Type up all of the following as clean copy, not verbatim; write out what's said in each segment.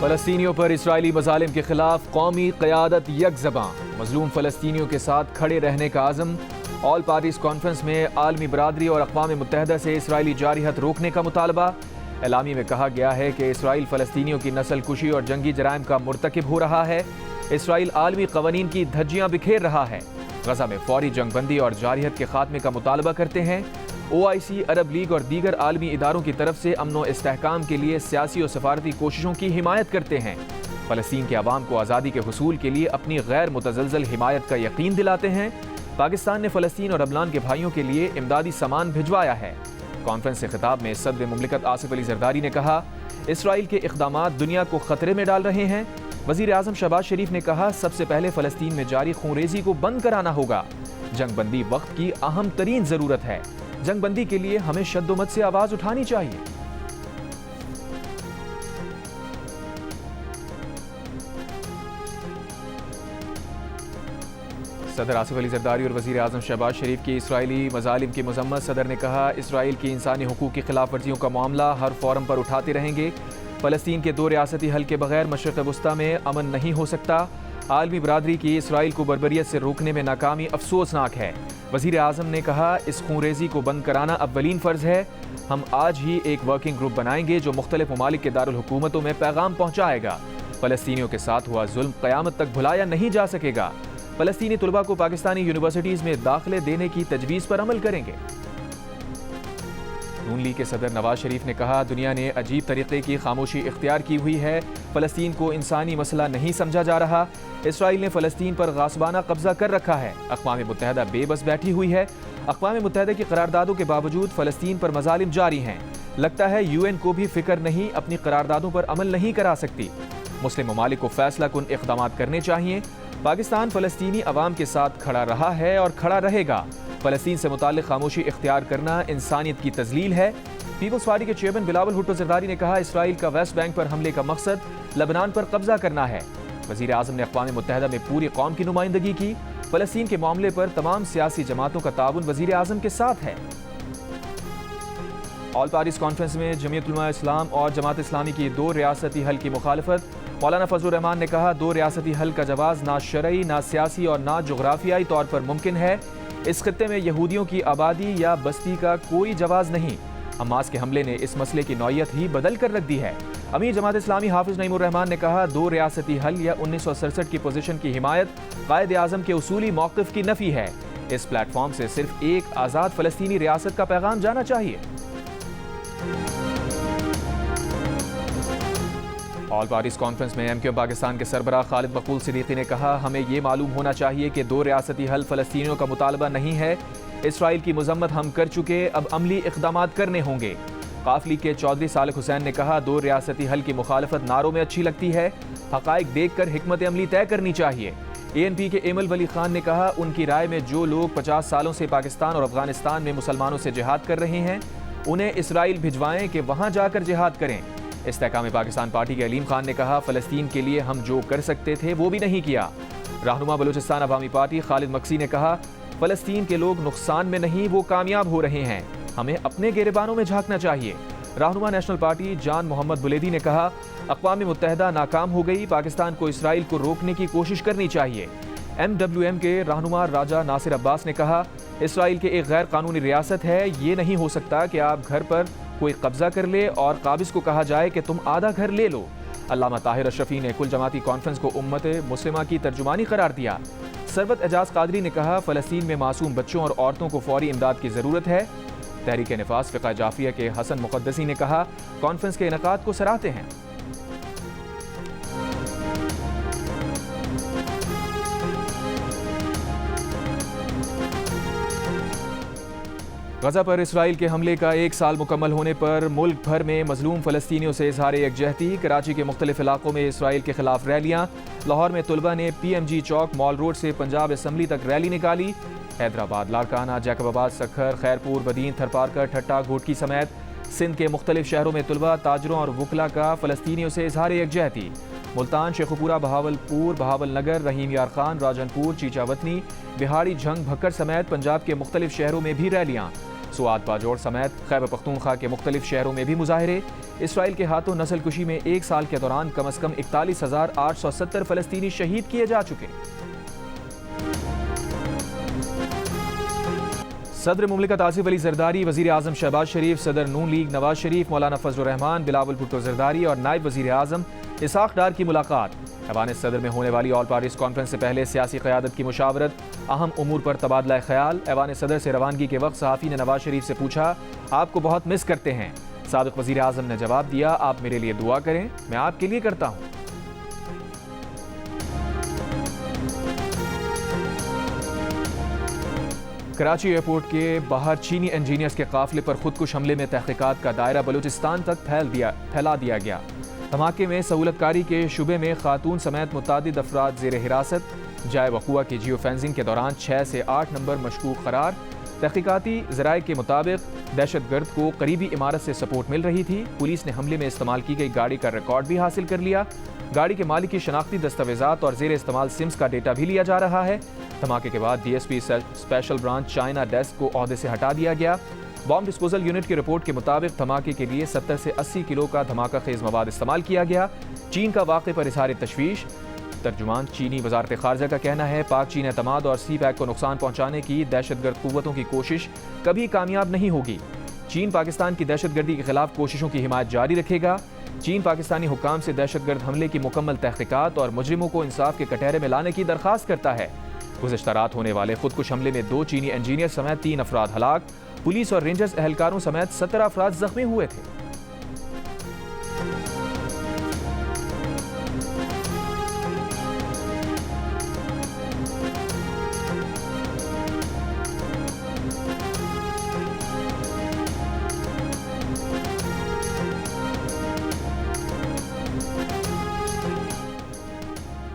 فلسطینیوں پر اسرائیلی مظالم کے خلاف قومی قیادت یک زباں، مظلوم فلسطینیوں کے ساتھ کھڑے رہنے کا عزم۔ آل پارٹیز کانفرنس میں عالمی برادری اور اقوام متحدہ سے اسرائیلی جارحیت روکنے کا مطالبہ۔ اعلامیے میں کہا گیا ہے کہ اسرائیل فلسطینیوں کی نسل کشی اور جنگی جرائم کا مرتکب ہو رہا ہے۔ اسرائیل عالمی قوانین کی دھجیاں بکھیر رہا ہے۔ غزہ میں فوری جنگ بندی اور جارحیت کے خاتمے کا مطالبہ کرتے ہیں۔ OIC، عرب لیگ اور دیگر عالمی اداروں کی طرف سے امن و استحکام کے لیے سیاسی اور سفارتی کوششوں کی حمایت کرتے ہیں۔ فلسطین کے عوام کو آزادی کے حصول کے لیے اپنی غیر متزلزل حمایت کا یقین دلاتے ہیں۔ پاکستان نے فلسطین اور لبنان کے بھائیوں کے لیے امدادی سامان بھجوایا ہے۔ کانفرنس سے خطاب میں صدر مملکت آصف علی زرداری نے کہا، اسرائیل کے اقدامات دنیا کو خطرے میں ڈال رہے ہیں۔ وزیر اعظم شہباز شریف نے کہا، سب سے پہلے فلسطین میں جاری خونریزی کو بند کرانا ہوگا۔ جنگ بندی وقت کی اہم ترین ضرورت ہے۔ جنگ بندی کے لیے ہمیں شد و مت سے آواز اٹھانی چاہیے۔ صدر آصف علی زرداری اور وزیر اعظم شہباز شریف کی اسرائیلی مظالم کی مذمت۔ صدر نے کہا، اسرائیل کی انسانی حقوق کی خلاف ورزیوں کا معاملہ ہر فورم پر اٹھاتے رہیں گے۔ فلسطین کے دو ریاستی حل کے بغیر مشرق وسطیٰ میں امن نہیں ہو سکتا۔ عالمی برادری کی اسرائیل کو بربریت سے روکنے میں ناکامی افسوسناک ہے۔ وزیر اعظم نے کہا، اس خونریزی کو بند کرانا اولین فرض ہے۔ ہم آج ہی ایک ورکنگ گروپ بنائیں گے جو مختلف ممالک کے دارالحکومتوں میں پیغام پہنچائے گا۔ فلسطینیوں کے ساتھ ہوا ظلم قیامت تک بھلایا نہیں جا سکے گا۔ فلسطینی طلباء کو پاکستانی یونیورسٹیز میں داخلے دینے کی تجویز پر عمل کریں گے۔ نون لیگ کے صدر نواز شریف نے کہا، دنیا نے عجیب طریقے کی خاموشی اختیار کی ہوئی ہے۔ فلسطین کو انسانی مسئلہ نہیں سمجھا جا رہا۔ اسرائیل نے فلسطین پر غاصبانہ قبضہ کر رکھا ہے۔ اقوام متحدہ بے بس بیٹھی ہوئی ہے۔ اقوام متحدہ کی قراردادوں کے باوجود فلسطین پر مظالم جاری ہیں۔ لگتا ہے UN کو بھی فکر نہیں، اپنی قراردادوں پر عمل نہیں کرا سکتی۔ مسلم ممالک کو فیصلہ کن اقدامات کرنے چاہیے۔ پاکستان فلسطینی عوام کے ساتھ کھڑا رہا ہے اور کھڑا رہے گا۔ فلسطین سے متعلق خاموشی اختیار کرنا انسانیت کی تذلیل ہے۔ پیپلز پارٹی کے چیئرمین بلاول بھٹو زرداری نے کہا، اسرائیل کا ویسٹ بینک پر حملے کا مقصد لبنان پر قبضہ کرنا ہے۔ وزیر اعظم نے اقوام متحدہ میں پوری قوم کی نمائندگی کی۔ فلسطین کے معاملے پر تمام سیاسی جماعتوں کا تعاون وزیر اعظم کے ساتھ ہے۔ آل پارٹیز کانفرنس میں جمعیت علماء اسلام اور جماعت اسلامی کی دو ریاستی حل کی مخالفت۔ مولانا فضل الرحمان نے کہا، دو ریاستی حل کا جواز نہ شرعی، نہ سیاسی اور نہ جغرافیائی طور پر ممکن ہے۔ اس خطے میں یہودیوں کی آبادی یا بستی کا کوئی جواز نہیں۔ حماس کے حملے نے اس مسئلے کی نوعیت ہی بدل کر رکھ دی ہے۔ امیر جماعت اسلامی حافظ نعیم الرحمان نے کہا، دو ریاستی حل یا 1967 کی پوزیشن کی حمایت قائد اعظم کے اصولی موقف کی نفی ہے۔ اس پلیٹ فارم سے صرف ایک آزاد فلسطینی ریاست کا پیغام جانا چاہیے۔ آل پارٹیز کانفرنس میں MQ پاکستان کے سربراہ خالد مقبول صدیقی نے کہا، ہمیں یہ معلوم ہونا چاہیے کہ دو ریاستی حل فلسطینیوں کا مطالبہ نہیں ہے۔ اسرائیل کی مذمت ہم کر چکے، اب عملی اقدامات کرنے ہوں گے۔ قاف لیگ کے چودھری صالح حسین نے کہا، دو ریاستی حل کی مخالفت نعروں میں اچھی لگتی ہے، حقائق دیکھ کر حکمت عملی طے کرنی چاہیے۔ ANP کے ایمل ولی خان نے کہا، ان کی رائے میں جو لوگ 50 سالوں سے پاکستان اور افغانستان میں مسلمانوں سے جہاد کر رہے ہیں، انہیں اسرائیل بھجوائیں کہ وہاں جا کر جہاد کریں۔ استحکام پاکستان پارٹی کے علیم خان نے کہا، فلسطین کے لیے ہم جو کر سکتے تھے وہ بھی نہیں کیا۔ رہنما بلوچستان عوامی پارٹی خالد مکسی نے کہا، فلسطین کے لوگ نقصان میں نہیں، وہ کامیاب ہو رہے ہیں، ہمیں اپنے گریبانوں میں جھانکنا چاہیے۔ رہنما نیشنل پارٹی جان محمد بلیدی نے کہا، اقوام متحدہ ناکام ہو گئی، پاکستان کو اسرائیل کو روکنے کی کوشش کرنی چاہیے۔ MWM کے رہنما راجہ ناصر عباس نے کہا، اسرائیل کے ایک غیر قانونی ریاست ہے، یہ نہیں ہو سکتا کہ آپ گھر پر کوئی قبضہ کر لے اور قابض کو کہا جائے کہ تم آدھا گھر لے لو۔ علامہ طاہر اشرفی نے کل جماعتی کانفرنس کو امت مسلمہ کی ترجمانی قرار دیا۔ ثروت اعجاز قادری نے کہا، فلسطین میں معصوم بچوں اور عورتوں کو فوری امداد کی ضرورت ہے۔ تحریک نفاذ فقہ جعفریہ کے حسن مقدسی نے کہا، کانفرنس کے انعقاد کو سراہتے ہیں۔ غزہ پر اسرائیل کے حملے کا ایک سال مکمل ہونے پر ملک بھر میں مظلوم فلسطینیوں سے اظہار یکجہتی۔ کراچی کے مختلف علاقوں میں اسرائیل کے خلاف ریلیاں۔ لاہور میں طلبہ نے PMG چوک مال روڈ سے پنجاب اسمبلی تک ریلی نکالی۔ حیدرآباد، لاڑکانہ، جیکب آباد، سکھر، خیرپور، بدین، تھرپارکر، ٹھٹہ، گھوٹکی سمیت سندھ کے مختلف شہروں میں طلبہ، تاجروں اور وکلاء کا فلسطینیوں سے اظہار یکجہتی۔ ملتان، شیخوپورہ، بہاولپور، بہاول نگر، رحیم یار خان، راجن پور، چیچا وطنی، بہاڑی، جھنگ، بھکر سمیت پنجاب کے مختلف شہروں میں بھی ریلیاں۔ سوات باجوڑ سمیت خیبر پختونخوا کے مختلف شہروں میں بھی مظاہرے۔ اسرائیل کے ہاتھوں نسل کشی میں ایک سال کے دوران کم از کم 41,870 فلسطینی شہید کیے جا چکے۔ صدر مملکت آصف علی زرداری، وزیر اعظم شہباز شریف، صدر نون لیگ نواز شریف، مولانا فضل الرحمان، بلاول بھٹو زرداری اور نائب وزیر اعظم اسحاق ڈار کی ملاقات۔ ایوان صدر میں ہونے والی آل پارٹیز کانفرنس سے پہلے سیاسی قیادت کی مشاورت، اہم امور پر تبادلہ خیال۔ ایوان صدر سے روانگی کے وقت صحافی نے نواز شریف سے پوچھا، آپ کو بہت مس کرتے ہیں؟ سابق وزیر اعظم نے جواب دیا، آپ میرے لیے دعا کریں، میں آپ کے لیے کرتا ہوں۔ کراچی ایئرپورٹ کے باہر چینی انجینئرز کے قافلے پر خودکش حملے میں تحقیقات کا دائرہ بلوچستان تک پھیلا دیا گیا۔ دھماکے میں سہولت کاری کے شعبے میں خاتون سمیت متعدد افراد زیر حراست۔ جائے وقوع کی جیو فینسنگ کے دوران 6 سے 8 نمبر مشکوک قرار۔ تحقیقاتی ذرائع کے مطابق دہشت گرد کو قریبی عمارت سے سپورٹ مل رہی تھی۔ پولیس نے حملے میں استعمال کی گئی گاڑی کا ریکارڈ بھی حاصل کر لیا۔ گاڑی کے مالک کی شناختی دستاویزات اور زیر استعمال سمز کا ڈیٹا بھی لیا جا رہا ہے۔ دھماکے کے بعد D S P special branch China desk کو عہدے سے ہٹا دیا گیا۔ بام ڈسپوزل یونٹ کی رپورٹ کے مطابق دھماکے کے لیے 70 سے 80 کلو کا دھماکہ خیز مواد استعمال کیا گیا۔ چین کا واقعے پر اظہار تشویش۔ ترجمان چینی وزارت خارجہ کا کہنا ہے، پاک چین اعتماد اور سی پیک کو نقصان پہنچانے کی دہشت گرد قوتوں کی کوشش کبھی کامیاب نہیں ہوگی۔ چین پاکستان کی دہشت گردی کے خلاف کوششوں کی حمایت جاری رکھے گا۔ چین پاکستانی حکام سے دہشت گرد حملے کی مکمل تحقیقات اور مجرموں کو انصاف کے کٹہرے میں لانے کی درخواست کرتا ہے۔ گزشتہ رات ہونے والے خودکش حملے میں 2 چینی انجینئر سمیت 3 افراد ہلاک۔ پولیس اور رینجرز اہلکاروں سمیت 17 افراد زخمی ہوئے تھے۔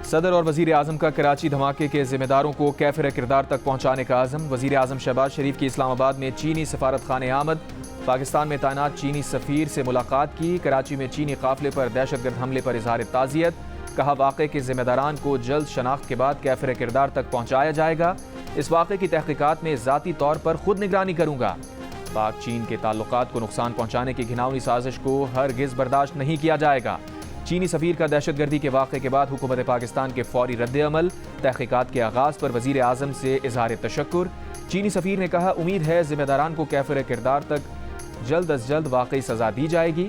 صدر اور وزیر اعظم کا کراچی دھماکے کے ذمہ داروں کو کیفر کردار تک پہنچانے کا عزم۔ وزیر اعظم شہباز شریف کی اسلام آباد میں چینی سفارت خانے آمد۔ پاکستان میں تعینات چینی سفیر سے ملاقات کی۔ کراچی میں چینی قافلے پر دہشت گرد حملے پر اظہار تعزیت۔ کہا، واقعے کے ذمہ داران کو جلد شناخت کے بعد کیفر کردار تک پہنچایا جائے گا۔ اس واقعے کی تحقیقات میں ذاتی طور پر خود نگرانی کروں گا۔ پاک چین کے تعلقات کو نقصان پہنچانے کی گھناؤنی سازش کو ہرگز برداشت نہیں کیا جائے گا۔ چینی سفیر کا دہشت گردی کے واقعے کے بعد حکومت پاکستان کے فوری رد عمل۔ تحقیقات کے آغاز پر وزیر اعظم سے اظہار تشکر۔ چینی سفیر نے کہا، امید ہے ذمہ داران کو کیفر کردار تک جلد از جلد واقعی سزا دی جائے گی۔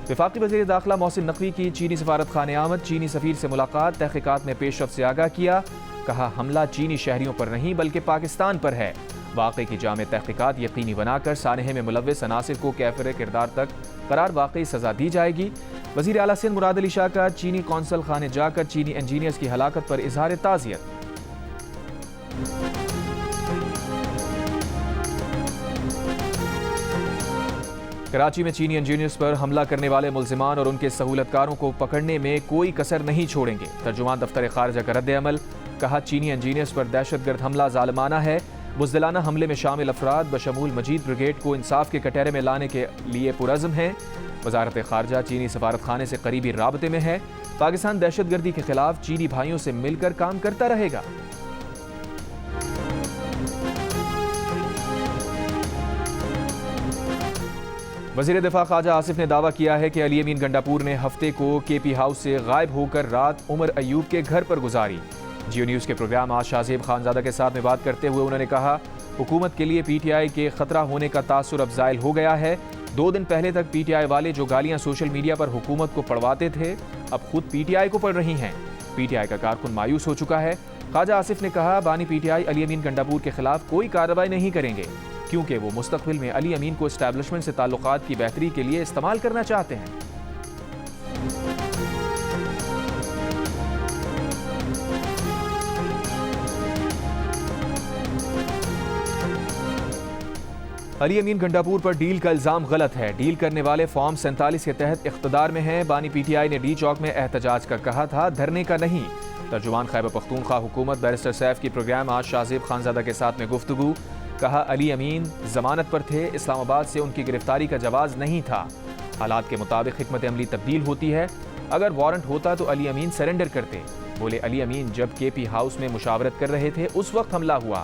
وفاقی وزیر داخلہ محسن نقوی کی چینی سفارت خانے آمد۔ چینی سفیر سے ملاقات، تحقیقات میں پیش رفت سے آگاہ کیا۔ کہا، حملہ چینی شہریوں پر نہیں بلکہ پاکستان پر ہے۔ واقعے کی جامع تحقیقات یقینی بنا کر سانحے میں ملوث عناصر کو کیفر کردار تک قرار واقعی سزا دی جائے گی۔ وزیر اعلیٰ سندھ مراد علی شاہ کا چینی قونصل خانے جا کر چینی انجینئرز کی ہلاکت پر اظہار تعزیت۔ کراچی میں چینی انجینئرز پر حملہ کرنے والے ملزمان اور ان کے سہولتکاروں کو پکڑنے میں کوئی کسر نہیں چھوڑیں گے۔ ترجمان دفتر خارجہ کا رد عمل۔ کہا، چینی انجینئرز پر دہشت گرد حملہ ظالمانہ ہے۔ بزدلانہ حملے میں شامل افراد بشمول مجید بریگیڈ کو انصاف کے کٹہرے میں لانے کے لیے پرعزم ہیں۔ وزارت خارجہ چینی سفارت خانے سے قریبی رابطے میں ہے۔ پاکستان دہشت گردی کے خلاف چینی بھائیوں سے مل کر کام کرتا رہے گا۔ وزیر دفاع خواجہ آصف نے دعویٰ کیا ہے کہ علی امین گنڈاپور نے ہفتے کو کے پی ہاؤس سے غائب ہو کر رات عمر ایوب کے گھر پر گزاری۔ جیو نیوز کے پروگرام آج شاہزیب خانزادہ کے ساتھ میں بات کرتے ہوئے انہوں نے کہا، حکومت کے لیے پی ٹی آئی کے خطرہ ہونے کا تاثر اب زائل ہو گیا ہے۔ 2 دن پہلے تک پی ٹی آئی والے جو گالیاں سوشل میڈیا پر حکومت کو پڑھواتے تھے، اب خود پی ٹی آئی کو پڑھ رہی ہیں۔ پی ٹی آئی کا کارکن مایوس ہو چکا ہے۔ خواجہ آصف نے کہا، بانی پی ٹی آئی علی امین گنڈاپور کے خلاف کوئی کارروائی نہیں کریں گے، کیونکہ وہ مستقبل میں علی امین کو اسٹیبلشمنٹ سے تعلقات کی بہتری کے لیے استعمال کرنا چاہتے ہیں۔ علی امین گنڈاپور پر ڈیل کا الزام غلط ہے۔ ڈیل کرنے والے فارم 47 کے تحت اقتدار میں ہیں۔ بانی پی ٹی آئی نے ڈی چوک میں احتجاج کا کہا تھا، دھرنے کا نہیں۔ ترجمان خیبر پختونخوا حکومت بیرسٹر سیف کی پروگرام آج شاہزیب خانزادہ کے ساتھ میں گفتگو۔ کہا، علی امین ضمانت پر تھے، اسلام آباد سے ان کی گرفتاری کا جواز نہیں تھا۔ حالات کے مطابق حکمت عملی تبدیل ہوتی ہے۔ اگر وارنٹ ہوتا تو علی امین سرنڈر کرتے۔ بولے، علی امین جب کے پی ہاؤس میں مشاورت کر رہے تھے اس وقت حملہ ہوا۔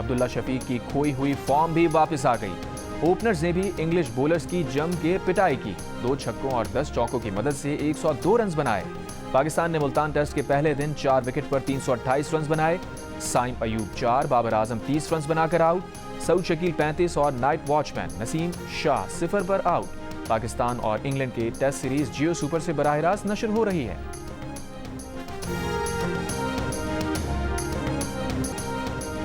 عبداللہ شفیق کی کھوئی ہوئی فارم بھی واپس آ گئی۔ اوپنرز نے بھی انگلش بولرز کی جم کے پٹائی کی، 2 چھکوں اور 10 چوکوں کی مدد سے 102 رنز بنائے۔ پاکستان نے ملتان ٹیسٹ کے پہلے دن 4 وکٹ پر 328 رنز بنائے۔ سائم ایوب 4، بابر اعظم 30 رنز بنا کر آؤٹ، سعود شکیل 35 اور نائٹ واچ مین نسیم شاہ 0 پر آؤٹ۔ پاکستان اور انگلینڈ کی ٹیسٹ سیریز جیو سپر سے براہ راست نشر ہو رہی ہے۔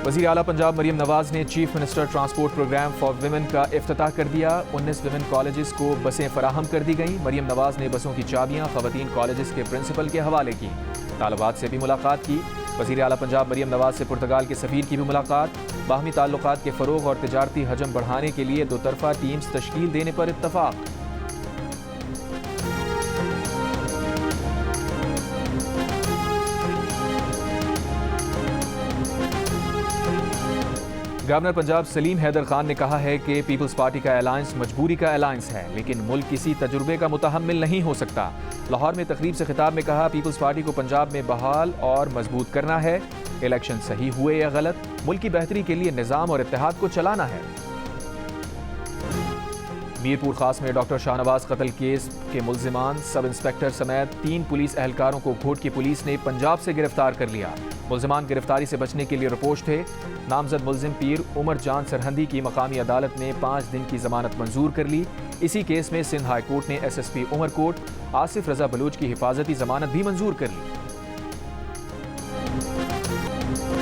وزیر اعلیٰ پنجاب مریم نواز نے chief minister transport programme for women کا افتتاح کر دیا۔ 19 ویمن کالجز کو بسیں فراہم کر دی گئیں۔ مریم نواز نے بسوں کی چابیاں خواتین کالجز کے پرنسپل کے حوالے کی، طالبات سے بھی ملاقات کی۔ وزیر اعلیٰ پنجاب مریم نواز سے پرتگال کے سفیر کی بھی ملاقات، باہمی تعلقات کے فروغ اور تجارتی حجم بڑھانے کے لیے 2 طرفہ ٹیمز تشکیل دینے پر اتفاق۔ گورنر پنجاب سلیم حیدر خان نے کہا ہے کہ پیپلز پارٹی کا الائنس مجبوری کا الائنس ہے، لیکن ملک کسی تجربے کا متحمل نہیں ہو سکتا۔ لاہور میں تقریب سے خطاب میں کہا، پیپلز پارٹی کو پنجاب میں بحال اور مضبوط کرنا ہے، الیکشن صحیح ہوئے یا غلط، ملک کی بہتری کے لیے نظام اور اتحاد کو چلانا ہے۔ میرپور خاص میں ڈاکٹر شاہ نواز قتل کیس کے ملزمان سب انسپکٹر سمیت 3 پولیس اہلکاروں کو گھوٹ کی پولیس نے پنجاب سے گرفتار کر لیا۔ ملزمان گرفتاری سے بچنے کے لیے رپوش تھے۔ نامزد ملزم پیر عمر جان سرہندی کی مقامی عدالت نے 5 دن کی ضمانت منظور کر لی۔ اسی کیس میں سندھ ہائی کورٹ نے ایس ایس پی عمر کوٹ آصف رضا بلوچ کی حفاظتی ضمانت بھی منظور کر لی۔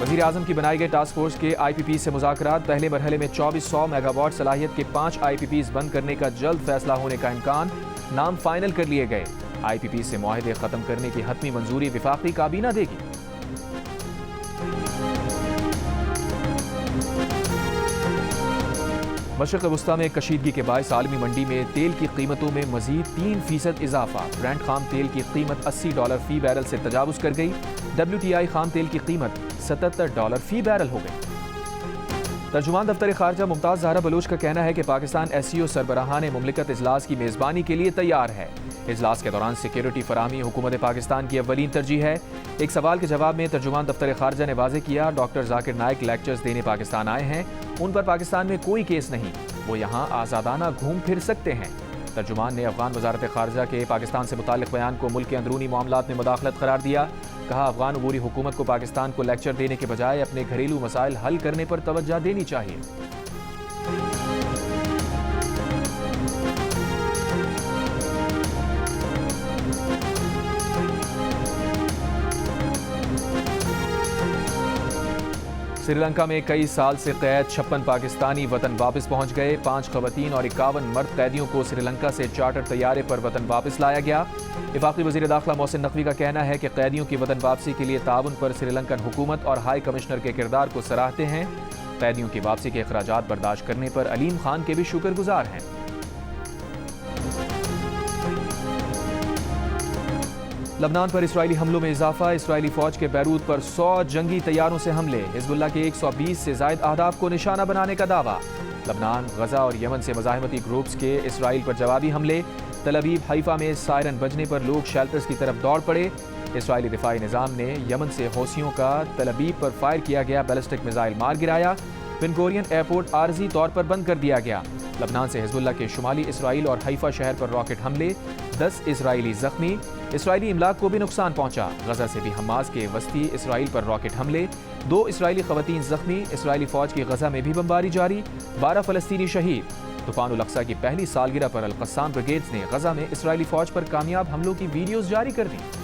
وزیر اعظم کی بنائی گئے ٹاسک فورس کے آئی پی پی سے مذاکرات، پہلے مرحلے میں 2400 میگا واٹ صلاحیت کے 5 آئی پی پیز بند کرنے کا جلد فیصلہ ہونے کا امکان، نام فائنل کر لیے گئے۔ آئی پی پی سے معاہدے ختم کرنے کی حتمی منظوری وفاقی کابینہ دے گی۔ مشرق وسطی میں کشیدگی کے باعث عالمی منڈی میں تیل کی قیمتوں میں مزید 3% اضافہ، برینٹ خام تیل کی قیمت $80 فی بیرل سے تجاوز کر گئی۔ WTI خام تیل کی قیمت $77 فی بیرل ہو گئی۔ ترجمان دفتر خارجہ ممتاز زہرا بلوچ کا کہنا ہے کہ پاکستان SCO سربراہان مملکت اجلاس کی میزبانی کے لیے تیار ہے۔ اجلاس کے دوران سیکیورٹی فراہمی حکومت پاکستان کی اولین ترجیح ہے۔ ایک سوال کے جواب میں ترجمان دفتر خارجہ نے واضح کیا، ڈاکٹر ذاکر نائک لیکچرز دینے پاکستان آئے ہیں، ان پر پاکستان میں کوئی کیس نہیں، وہ یہاں آزادانہ گھوم پھر سکتے ہیں۔ ترجمان نے افغان وزارت خارجہ کے پاکستان سے متعلق بیان کو ملک کے اندرونی معاملات میں مداخلت قرار دیا۔ کہا، افغان عبوری حکومت کو پاکستان کو لیکچر دینے کے بجائے اپنے گھریلو مسائل حل کرنے پر توجہ دینی چاہیے۔ سری لنکا میں کئی سال سے قید 56 پاکستانی وطن واپس پہنچ گئے۔ 5 خواتین اور 51 مرد قیدیوں کو سری لنکا سے چارٹر طیارے پر وطن واپس لایا گیا۔ وفاقی وزیر داخلہ محسن نقوی کا کہنا ہے کہ قیدیوں کی وطن واپسی کے لیے تعاون پر سری لنکن حکومت اور ہائی کمشنر کے کردار کو سراہتے ہیں۔ قیدیوں کی واپسی کے اخراجات برداشت کرنے پر علیم خان کے بھی شکر گزار ہیں۔ لبنان پر اسرائیلی حملوں میں اضافہ، اسرائیلی فوج کے بیروت پر 100 جنگی طیاروں سے حملے، حزب اللہ کے 120 سے زائد اہداف کو نشانہ بنانے کا دعویٰ۔ لبنان، غزہ اور یمن سے مزاحمتی گروپس کے اسرائیل پر جوابی حملے، تل ابیب، حیفا میں سائرن بجنے پر لوگ شیلٹرز کی طرف دوڑ پڑے۔ اسرائیلی دفاعی نظام نے یمن سے حوثیوں کا تل ابیب پر فائر کیا گیا بیلسٹک میزائل مار گرایا۔ بن گورین ایئرپورٹ عارضی طور پر بند کر دیا گیا۔ لبنان سے حزب اللہ کے شمالی اسرائیل اور حیفا شہر پر راکٹ حملے، 10 اسرائیلی زخمی، اسرائیلی املاک کو بھی نقصان پہنچا۔ غزہ سے بھی حماس کے وسطی اسرائیل پر راکٹ حملے، 2 اسرائیلی خواتین زخمی، اسرائیلی فوج کی غزہ میں بھی بمباری جاری، 12 فلسطینی شہید۔ طوفان الاقصی کی پہلی سالگرہ پر القسام بریگیڈز نے غزہ میں اسرائیلی فوج پر کامیاب حملوں کی ویڈیوز جاری کر دیں۔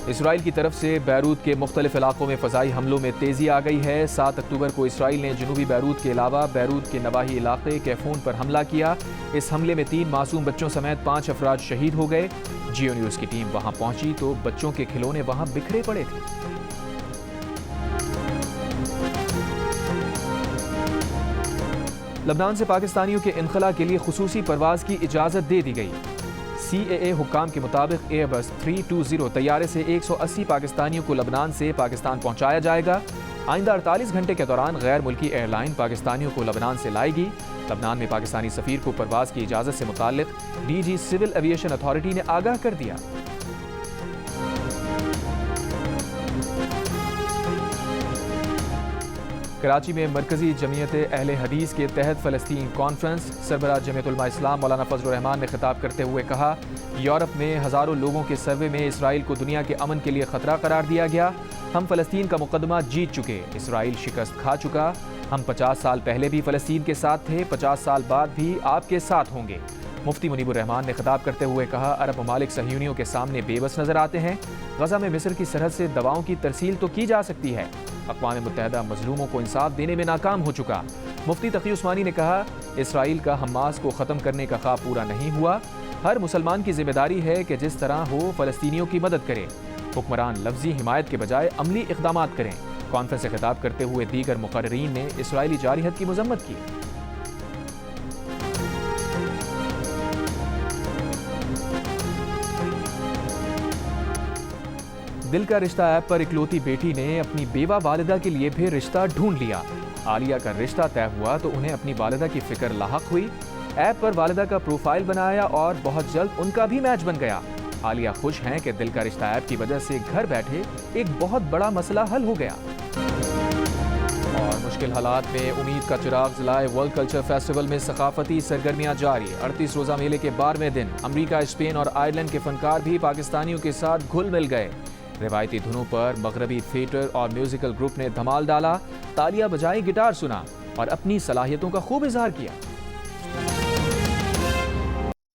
اسرائیل کی طرف سے بیروت کے مختلف علاقوں میں فضائی حملوں میں تیزی آ گئی ہے۔ 7 اکتوبر کو اسرائیل نے جنوبی بیروت کے علاوہ بیروت کے نواحی علاقے کیفون پر حملہ کیا۔ اس حملے میں 3 معصوم بچوں سمیت 5 افراد شہید ہو گئے۔ جیو نیوز کی ٹیم وہاں پہنچی تو بچوں کے کھلونے وہاں بکھرے پڑے تھے۔ لبنان سے پاکستانیوں کے انخلاء کے لیے خصوصی پرواز کی اجازت دے دی گئی۔ CAA حکام کے مطابق ایئر بس 320 طیارے سے 180 پاکستانیوں کو لبنان سے پاکستان پہنچایا جائے گا۔ آئندہ 48 گھنٹے کے دوران غیر ملکی ایئر لائن پاکستانیوں کو لبنان سے لائے گی۔ لبنان میں پاکستانی سفیر کو پرواز کی اجازت سے متعلق D G civil aviation authority نے آگاہ کر دیا۔ کراچی میں مرکزی جمعیت اہل حدیث کے تحت فلسطین کانفرنس، سربراہ جمعیت علماء اسلام مولانا فضل الرحمان نے خطاب کرتے ہوئے کہا، یورپ میں ہزاروں لوگوں کے سروے میں اسرائیل کو دنیا کے امن کے لیے خطرہ قرار دیا گیا۔ ہم فلسطین کا مقدمہ جیت چکے، اسرائیل شکست کھا چکا۔ ہم 50 سال پہلے بھی فلسطین کے ساتھ تھے، 50 سال بعد بھی آپ کے ساتھ ہوں گے۔ مفتی منیب الرحمان نے خطاب کرتے ہوئے کہا، عرب ممالک صہیونیوں کے سامنے بے بس نظر آتے ہیں۔ غزہ میں مصر کی سرحد سے دواؤں کی ترسیل تو کی جا سکتی ہے، اقوام متحدہ مظلوموں کو انصاف دینے میں ناکام ہو چکا۔ مفتی تقی عثمانی نے کہا، اسرائیل کا حماس کو ختم کرنے کا خواب پورا نہیں ہوا۔ ہر مسلمان کی ذمہ داری ہے کہ جس طرح ہو فلسطینیوں کی مدد کرے۔ حکمران لفظی حمایت کے بجائے عملی اقدامات کریں۔ کانفرنس سے خطاب کرتے ہوئے دیگر مقررین نے اسرائیلی جارحیت کی مذمت کی۔ دل کا رشتہ ایپ پر اکلوتی بیٹی نے اپنی بیوہ والدہ کے لیے بھی رشتہ ڈھونڈ لیا۔ عالیہ کا رشتہ طے ہوا تو انہیں اپنی والدہ کی فکر لاحق ہوئی۔ ایپ پر والدہ کا پروفائل بنایا اور بہت جلد ان کا بھی میچ بن گیا۔ عالیہ خوش ہیں کہ دل کا رشتہ ایپ کی وجہ سے گھر بیٹھے ایک بہت بڑا مسئلہ حل ہو گیا۔ اور مشکل حالات میں امید کا چراغ جلائے ورلڈ کلچر فیسٹیول میں ثقافتی سرگرمیاں جاری۔ 38 روزہ میلے کے 12ویں دن امریکہ، اسپین اور آئرلینڈ کے فنکار بھی پاکستانیوں کے ساتھ گھل مل گئے۔ روایتی دھنوں پر مغربی تھیٹر اور میوزیکل گروپ نے دھمال ڈالا، تالیاں بجائی، گٹار سنا اور اپنی صلاحیتوں کا خوب اظہار کیا۔